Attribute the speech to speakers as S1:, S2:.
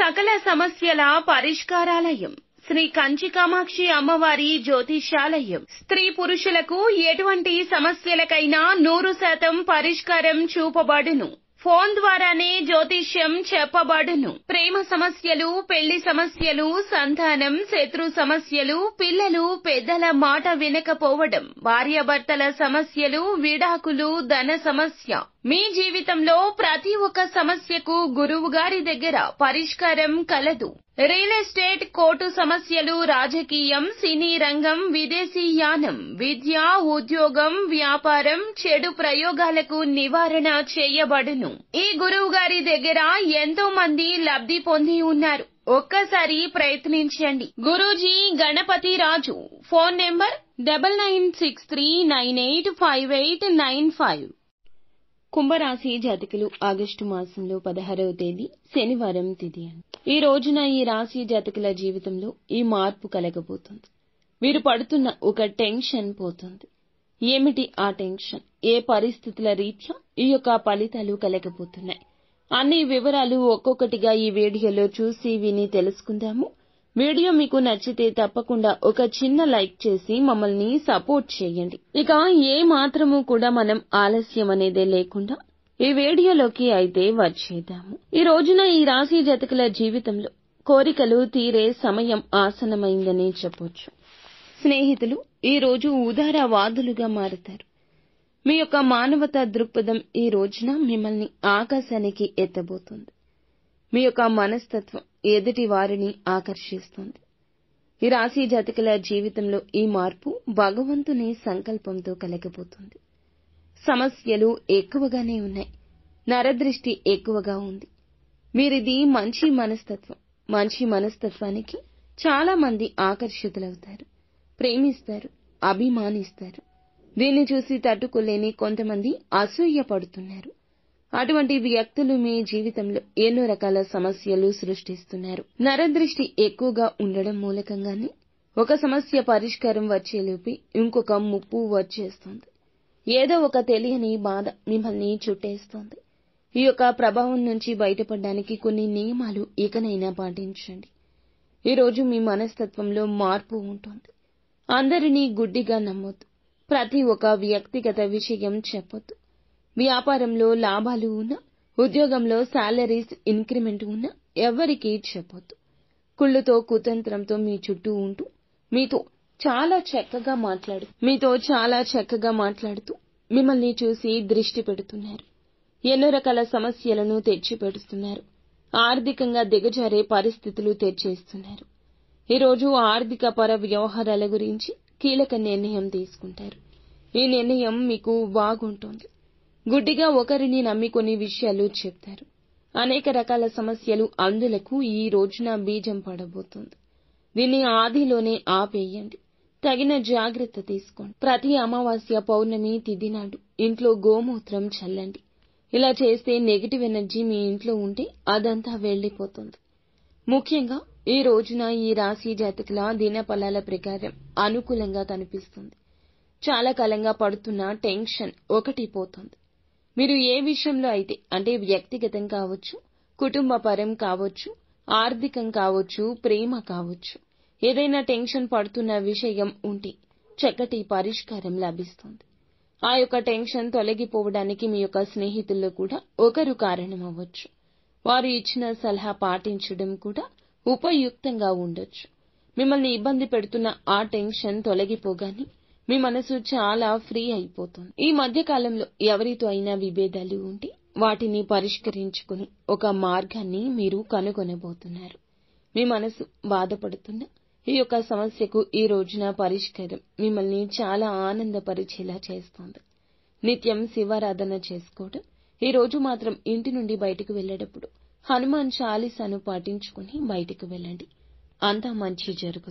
S1: సకల సమస్యల పరిష్కారాలయం శ్రీ కంచి కామాక్షి అమ్మవారి జ్యోతిషాలయం. స్త్రీ పురుషులకు ఎటువంటి సమస్యలకైనా 100% పరిష్కారం చూపబడును. ఫోన్ ద్వారానే జ్యోతిష్యం చెప్పబడును. ప్రేమ సమస్యలు, పెళ్లి సమస్యలు, సంతానం, శత్రు సమస్యలు, పిల్లలు పెద్దల మాట వినకపోవడం, భార్యాభర్తల సమస్యలు, విడాకులు, ధన సమస్య. మీ జీవితంలో ప్రతి ఒక్క సమస్యకు గురువు గారి దగ్గర పరిష్కారం కలదు. రియల్ ఎస్టేట్, కోర్టు సమస్యలు, రాజకీయం, సినీ రంగం, విదేశీ యానం, విద్య, ఉద్యోగం, వ్యాపారం, చెడు ప్రయోగాలకు నివారణ చేయబడును. ఈ గురువు గారి దగ్గర ఎంతో మంది లబ్ధి పొంది ఉన్నారు. ఒక్కసారి ప్రయత్నించండి. గురూజీ గణపతి రాజు. Phone number 9963985895. కుంభరాశి జాతకులు ఆగస్టు మాసంలో 16వ తేదీ శనివారం తిథి. ఈ రోజున ఈ రాశి జాతకుల జీవితంలో ఈ మార్పు కలగబోతుంది. వీరు పడుతున్న ఒక టెన్షన్ పోతుంది. ఏమిటి ఆ టెన్షన్? ఏ పరిస్థితుల రీత్యా ఈ యొక్క ఫలితాలు కలగబోతున్నాయి? అన్ని వివరాలు ఒక్కొక్కటిగా ఈ వీడియోలో చూసి విని తెలుసుకుందాము. వీడియో మీకు నచ్చితే తప్పకుండా ఒక చిన్న లైక్ చేసి మమ్మల్ని సపోర్ట్ చేయండి. ఇక ఏ మాత్రము కూడా మనం ఆలస్యం అనేదే లేకుండా ఈ వీడియోలోకి అయితే వచ్చేద్దాము. ఈ రోజున ఈ రాశి జాతకుల జీవితంలో కోరికలు తీరే సమయం ఆసన్నమైందని చెప్పొచ్చు. స్నేహితులు ఈ రోజు ఉదారవాదులుగా మారుతారు. మీ యొక్క మానవతా దృక్పథం ఈ రోజున మిమ్మల్ని ఆకాశానికి ఎత్తబోతుంది. మీ యొక్క మనస్తత్వం ఎదుటి వారిని ఆకర్షిస్తుంది. ఈ రాశి జాతకుల జీవితంలో ఈ మార్పు భగవంతుని సంకల్పంతో కలగబోతుంది. సమస్యలు ఎక్కువగానే ఉన్నాయి. నరదృష్టి ఎక్కువగా ఉంది. మీరిది మంచి మనస్తత్వం. మంచి మనస్తత్వానికి చాలా మంది ఆకర్షితులవుతారు, ప్రేమిస్తారు, అభిమానిస్తారు. దీన్ని చూసి తట్టుకోలేని కొంతమంది అసూయ పడుతున్నారు. అటువంటి వ్యక్తులు మీ జీవితంలో ఎన్నో రకాల సమస్యలు సృష్టిస్తున్నారు. నరదృష్టి ఎక్కువగా ఉండడం మూలకంగానే ఒక సమస్య పరిష్కారం వచ్చేలోపే ఇంకొక ముప్పు వచ్చేస్తుంది. ఏదో ఒక తెలియని బాధ మిమ్మల్ని చుట్టేస్తోంది. ఈ యొక్క ప్రభావం నుంచి బయటపడడానికి కొన్ని నియమాలు ఇకనైనా పాటించండి. ఈ రోజు మీ మనస్తత్వంలో మార్పు ఉంటుంది. అందరినీ గుడ్డిగా నమ్మొద్దు. ప్రతి ఒక్క వ్యక్తిగత విషయం చెప్పొద్దు. వ్యాపారంలో లాభాలు ఉన్నా, ఉద్యోగంలో శాలరీస్ ఇంక్రిమెంట్ ఉన్నా ఎవ్వరికీ చెప్పొద్దు. కుళ్ళుతో కుతంత్రంతో మీ చుట్టూ ఉంటూ మీతో చాలా చక్కగా మాట్లాడుతూ మిమ్మల్ని చూసి దృష్టి పెడుతున్నారు. ఎన్నో రకాల సమస్యలను తెచ్చిపెడుతున్నారు. ఆర్థికంగా దిగజారే పరిస్థితులు తెచ్చేస్తున్నారు. ఈరోజు ఆర్థిక పర వ్యవహారాల గురించి కీలక నిర్ణయం తీసుకుంటారు. ఈ నిర్ణయం మీకు బాగుంటుంది. గుడ్డిగా ఒకరిని నమ్మి కొన్ని విషయాలు చెప్తారు. అనేక రకాల సమస్యలు అందులకు ఈ రోజున బీజం పడబోతుంది. దీన్ని ఆదిలోనే ఆపేయండి. తగిన జాగ్రత్త తీసుకోండి. ప్రతి అమావాస్య, పౌర్ణమి తిథి నాడు ఇంట్లో గోమూత్రం చల్లండి. ఇలా చేస్తే నెగిటివ్ ఎనర్జీ మీ ఇంట్లో ఉంటే అదంతా వెళ్లిపోతుంది. ముఖ్యంగా ఈ రోజున ఈ రాశి జాతకుల దినఫలాల ప్రకారం అనుకూలంగా కనిపిస్తుంది. చాలా కాలంగా పడుతున్న టెన్షన్ ఒకటి పోతుంది. మీరు ఏ విషయంలో అయితే, అంటే వ్యక్తిగతం కావచ్చు, కుటుంబ పరం కావచ్చు, ఆర్థికం కావచ్చు, ప్రేమ కావచ్చు, ఏదైనా టెన్షన్ పడుతున్న విషయం ఉంటే చక్కటి పరిష్కారం లభిస్తుంది. ఆ యొక్క టెన్షన్ తొలగిపోవడానికి మీ యొక్క స్నేహితుల్లో కూడా ఒకరు కారణమవ్వచ్చు. వారు ఇచ్చిన సలహా పాటించడం కూడా ఉపయుక్తంగా ఉండొచ్చు. మిమ్మల్ని ఇబ్బంది పెడుతున్న ఆ టెన్షన్ తొలగిపోగానే మీ మనసు చాలా ఫ్రీ అయిపోతుంది. ఈ మధ్య కాలంలో ఎవరితో అయినా విభేదాలు ఉంటే వాటిని పరిష్కరించుకుని ఒక మార్గాన్ని మీరు కనుగొనబోతున్నారు. మీ మనసు బాధపడుతున్న ఈ యొక్క సమస్యకు ఈ రోజున పరిష్కారం మిమ్మల్ని చాలా ఆనందపరిచేలా చేస్తుంది. నిత్యం శివారాధన చేసుకోవడం. ఈ రోజు మాత్రం ఇంటి నుండి బయటకు వెళ్లేటప్పుడు హనుమాన్ చాలీసాను పాటించుకుని బయటకు వెళ్ళండి. అంతా మంచి జరుగుతుంది.